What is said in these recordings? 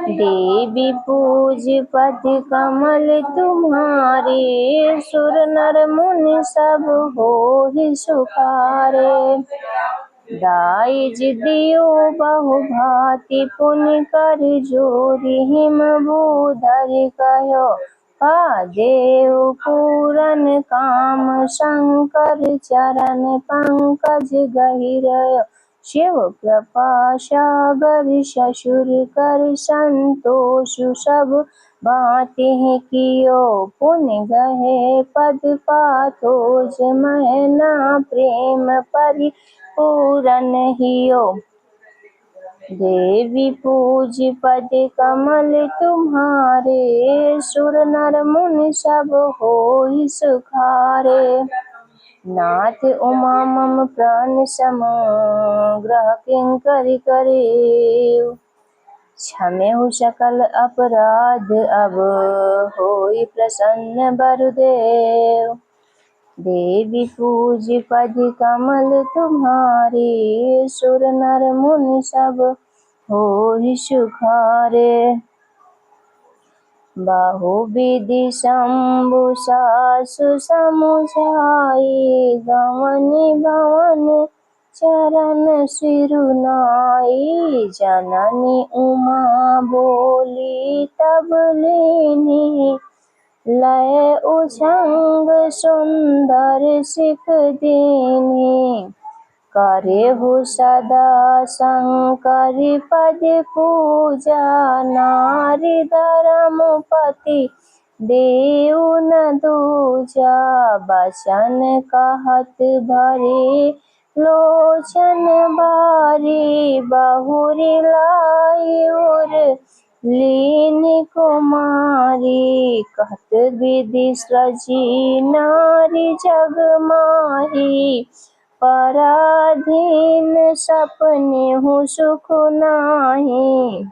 देवी पूज पद कमल तुम्हारे, सुर नर मुनि सब होहि सुखारे। दाइज दियो बहु भांति पुनि कर जोरि, हिम भूधर कहो देव पूरन काम। शंकर चरण पंकज गहिरय, शिव कृपा सागर ससुर कर संतोष। सब भांति कियो पुनि गहे पद पाथोज, महना प्रेम परिपूरन हियो। देवी पूज पद कमल तुम्हारे, सुर नर मुनि सब होहि सुखारे। नाथ उमा मम प्राण सम, ग्रह किंकरि करेउ। क्षमेहु सकल अपराध, अब होई प्रसन्न बरदेव। देवी पूज पद कमल तुम्हारे, सुर नर मुनि सब होहि सुखारे। बहुविधि शंभु सासु समुझाई, गवनी भवन चरण सिरुनाई। जननी उमा बोली तब लेनी, लय उछंग सुंदर सिख देनी। करेहु सदा शंकर पद पूजा, नारी धर्म पति देउ न दूजा। बचन कहत भरे लोचन बारी, बहुरी लाई उर लीन कुमारी। कहत विधि सजी नारी जग माही, पराधीन सपनेहु सुख नाही।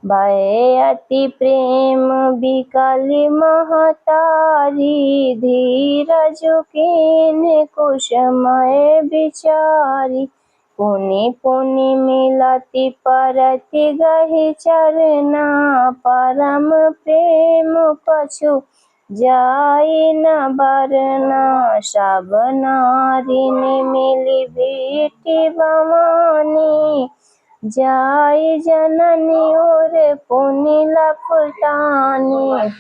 भय अति प्रेम बिकल महतारी, धीरज कीन्ह कुसुमय बिचारी। पुनि पुनि मिलति परति गहि चरना, परम प्रेम पछु जाई न बरना। सब नारिन मिली बेटी भवानी, जाई जननी और पुनि लपटानी।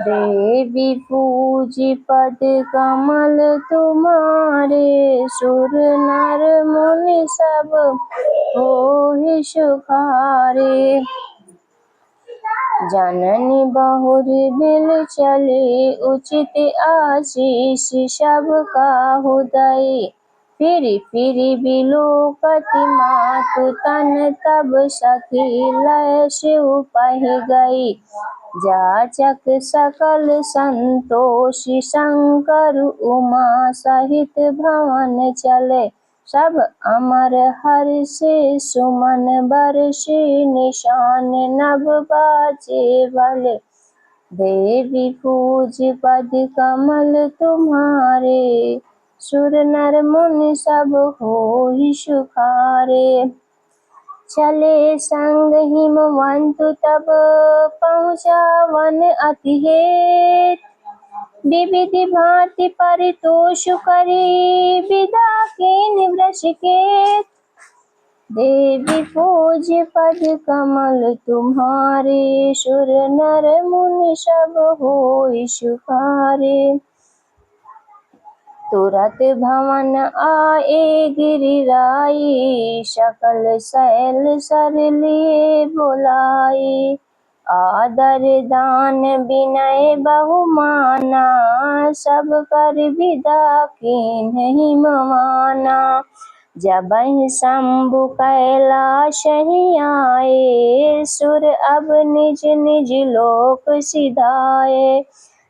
देवी पूज पद कमल तुम्हारे, सुर नर मुनि सब होहि सुखारे। जननी बहुरि बिल चले, उचित आशीष सब काहु दई। फिरि फिरि बिलोकति मातु तन, तब सखी लय शिव पहि गई। जाचक सकल संतोषी, शंकर उमा सहित भवन चले। सब अमर हर्षि सुमन बरषि, निशान नभ बाजे भले। देवी पूज पद कमल तुम्हारे, सुर नर मुनि सब होहि सुखारे। चले संग हिमवंतु तब पहुँचा वन अति हेत, विविधि भांति परितोष करी, विदा कीन्ह वृषिकेत। देवी पूज पद कमल तुम्हारे, सुर नर मुनि सब होहि सुखारे। तुरत भवन आए गिरिराई, सकल शैल सर लिए बुलाई। आदर दान विनय बहुमाना, सब कर विदा कीन्ह हिमवाना। जबहि शंभु कैलाश ही आए, सुर अब निज निज लोक सिधाए।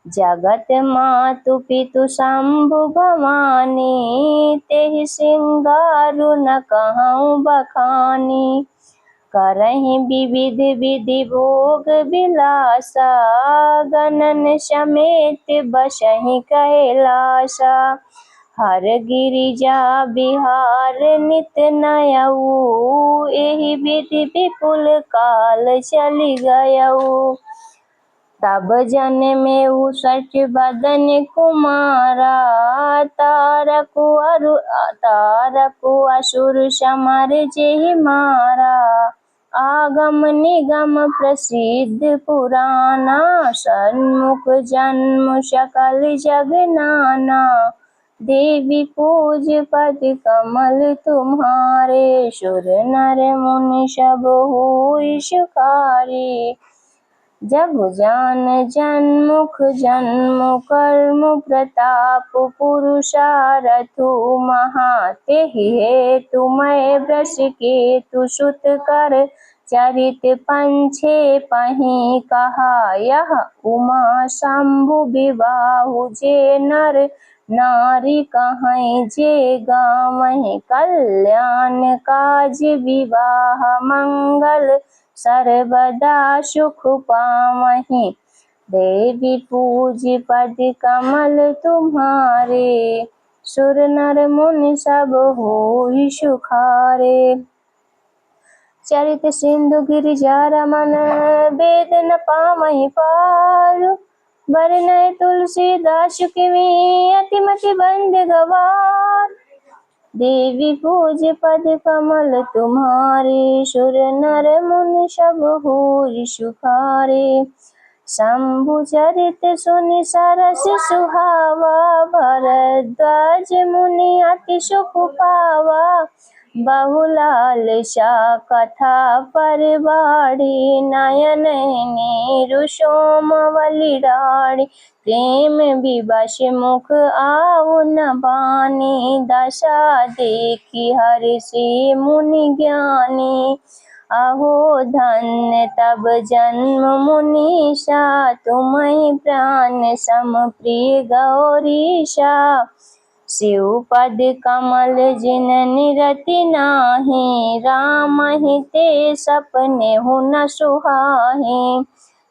जगत मातु पितु शंभु भवानी, तेहि सिंगारु न कहउँ बखानी। करहि विविध विधि भोग विलासा, गणन समेत बसहि कैलासा। हर गिरिजा बिहार नित नयऊ, एहि विधि विपुल काल चली गयऊ। तब जन्मेऊ सच बदन कुमारा, तारकु असुर समर जेहि मारा। आगम निगम प्रसिद्ध पुराना, सन्मुख जन्म सकल जग नाना। देवी पूज पद कमल तुम्हारे, सुर नर मुनि सब हुई सुखारे। जब जान जन्मुख जन्म कर्म प्रताप, पुरुषारथु महा तेहि हेतु मैं वृष केतु सुत कर चरित पंछे पही कहा। यह उमा शंभु विबाहु जे नर नारी कहीं जे गावहीं। कल्याण काज विवाह मंगल सर्वदा सुख पावहीं। देवी पूज पद कमल तुम्हारे, सुर नर मुनि सब होई सुखारे। चरित सिंधु गिरिजा रमन, वेद न पावहीं पार। बरनय तुलसीदास किमी, अतिमति बंद गवार। देवी पूज पद कमल तुम्हारे, सुर नर मुनि सब होई सुखारे। शंभु चरित सुनि सरस सुहावा, भरद्वाज मुनि अति सुख पावा। बहुलालसा कथा परबाड़ी, नयन नीरु सोमवली डाढ़ी। प्रेम विवश मुख आउ न बानी, दशा देखी हर्षि मुनि ज्ञानी। अहो धन्य तब जन्म मुनीषा, तुम्हि प्राण सम प्रिय गौरीशा। शिव पद कमल जिननि रति नाही, रामहि ते सपने हुन सुहाहीं।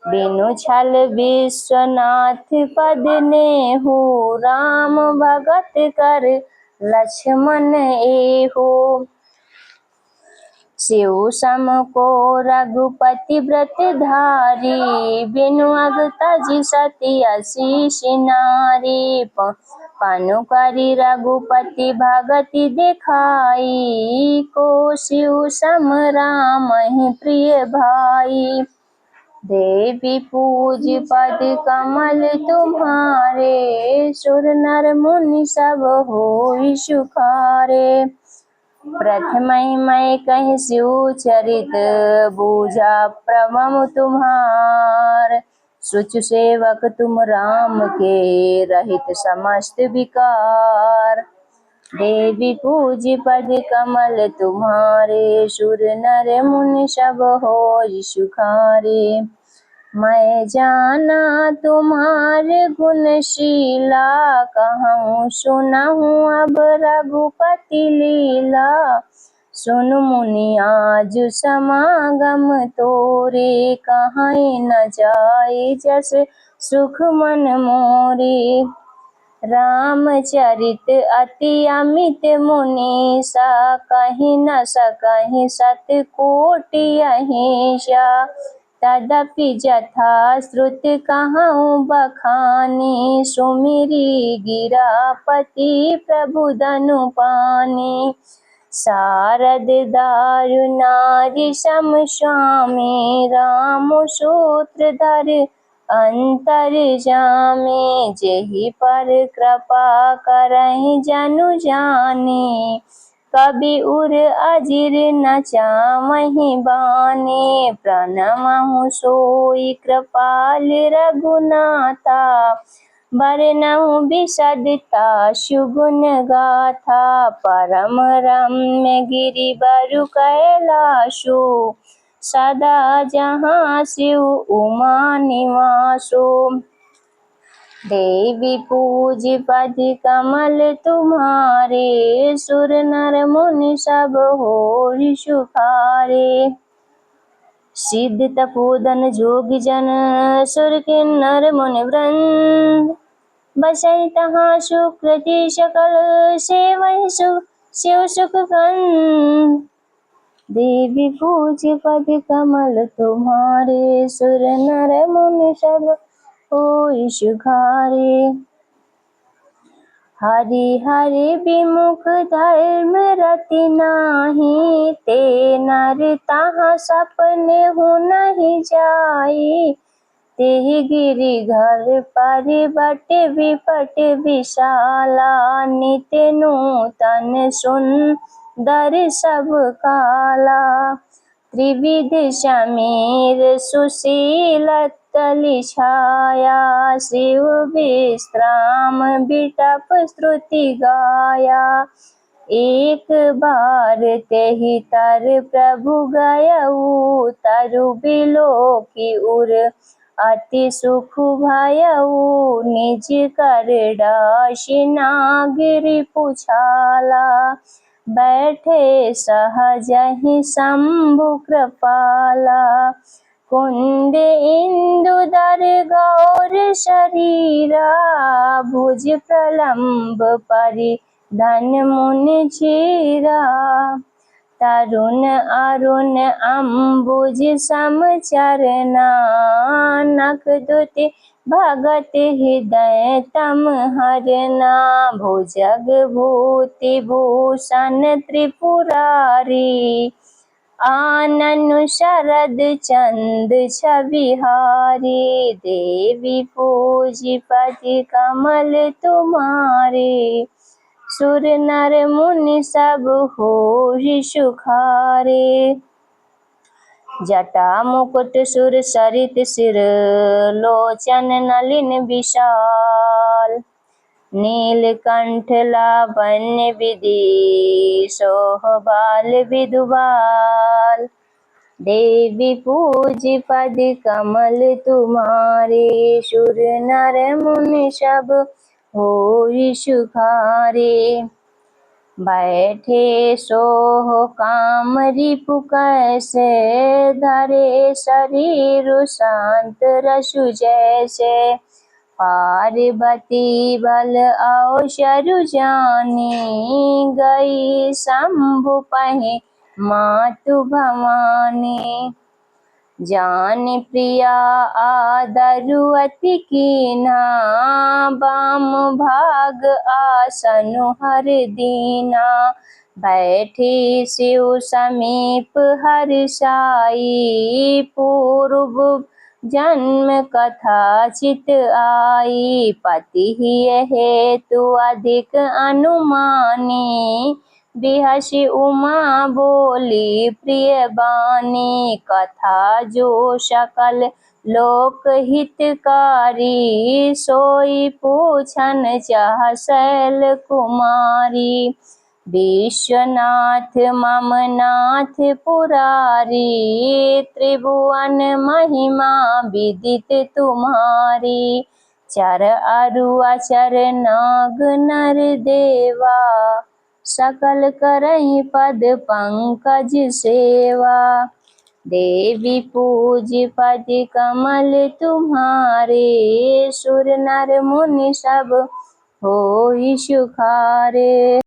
बिनु छल विश्वनाथ पद नेहु, राम भगत कर लक्ष्मण एहु। शिव सम को रघुपति व्रत धारी, बिनु अग तजि सती असीस नारी। पनु करि रघुपति भगति देखाई, को शिव सम रामहि प्रिय भाई। देवी पूज पद कमल तुम्हारे, सुर नर मुनि सब होई सुखारे। प्रथमहि मैं कहि शिव चरित, बूझा प्रभम तुम्हार। सुच सेवक तुम राम के, रहित समस्त विकार। देवी पूज पद कमल तुम्हारे, सुर नर मुनि सब होई सुखारे। मैं जाना तुम्हारे गुणशीला, कहूँ सुनहूँ अब रघुपति लीला। सुन मुनि आज समागम तोरे, कहीं न जाए जस सुख मन मोरे। रामचरित अति अमित मुनीसा, कहीं न सकहीं सत कोटि अहिंसा। तदपि जथा श्रुत कहूँ बखानी, सुमिरी गिरापति प्रभु धनु पानी। शारद दारु नारी सम स्वामी, राम सूत्रधर अंतर जामे। जेहि पर कृपा करहि जनु जाने, कबि उर अजिर न चामहि बाने। प्रणमहु सोई कृपाल रघुनाथा, बरनहु बिसदता सुगुण गाथा। परम रम्य गिरिवर कैलासो, सदा जहाँ शिव उमा निवासो। देवी पूज पद कमल तुम्हारे, सुर नर मुनि सब होई सुखारे। सिद्ध तपोधन जोगी जन, सुर किन्नर मुनि वृंद। बसई तहाँ सुकृति सकल सेवहि शिव सुख कंद। देवी पूज्य पद कमल तुम्हारे, सुर नर मुनि सब होई सुखारे। हरि हरि विमुख धर्म रति नाही, ते नर तहाँ सपने हो नहीं जाई। तेहि गिरि घर पर्वत विपट विशाला, नित्य नूतन सुंदर सब काला। त्रिविध समीर सुशील तलि छाया, शिव विश्राम बिटप स्तुति गाया। एक बार तेहि तर प्रभु गयऊ, तरु बिलोकी उर अति सुख भयऊ। निज कर डासि नागिरि पुछाला, बैठे सहजहि शंभु कृपाला। कुंड इंदुदर गौर शरीरा, भुज प्रलंब परि धन मुनि चीरा। तरुण अरुण अम्बुज सम चरना, नख दुति भगत हृदय तम हरना। भुजग भूति भूषण त्रिपुरारी, आननु शरद चंद छविहारी। देवी पूज्य पति कमल तुम्हारे, सुर नर मुनि सब होई सुखारे। जटा मुकुट सुर सरित सिर, लोचन नलिन विशाल। नीलकंठ लावण्य विधि, सोहबाल विधुबाल। देवी पूज्य पद कमल तुम्हारे, सुर नर मुनि सब होई सुखारे। बैठे सोह काम रिपु कैसे, धरे शरीर शांत रसु जैसे। पार्वती बल अवसरु जानी, गई शंभु पहि मातु भवानी। जान प्रिया आदरु अति कीन्हा, बाम भाग आसनु हर दीना। बैठी शिव समीप हर्षाई, पूर्व जन्म कथा चित आई। पति हेतु अधिक अनुमानी, बिहसी उमा बोली प्रिय बानी। कथा जो सकल लोक हितकारी, सोई पूछन चाह शैल कुमारी। विश्वनाथ मम नाथ पुरारी, त्रिभुवन महिमा विदित तुम्हारी। चर अरु अचर नाग नर देवा, सकल करहि पद पंकज सेवा। देवी पूज्य पद कमल तुम्हारे, सुर नर मुनि सब होई सुखारे।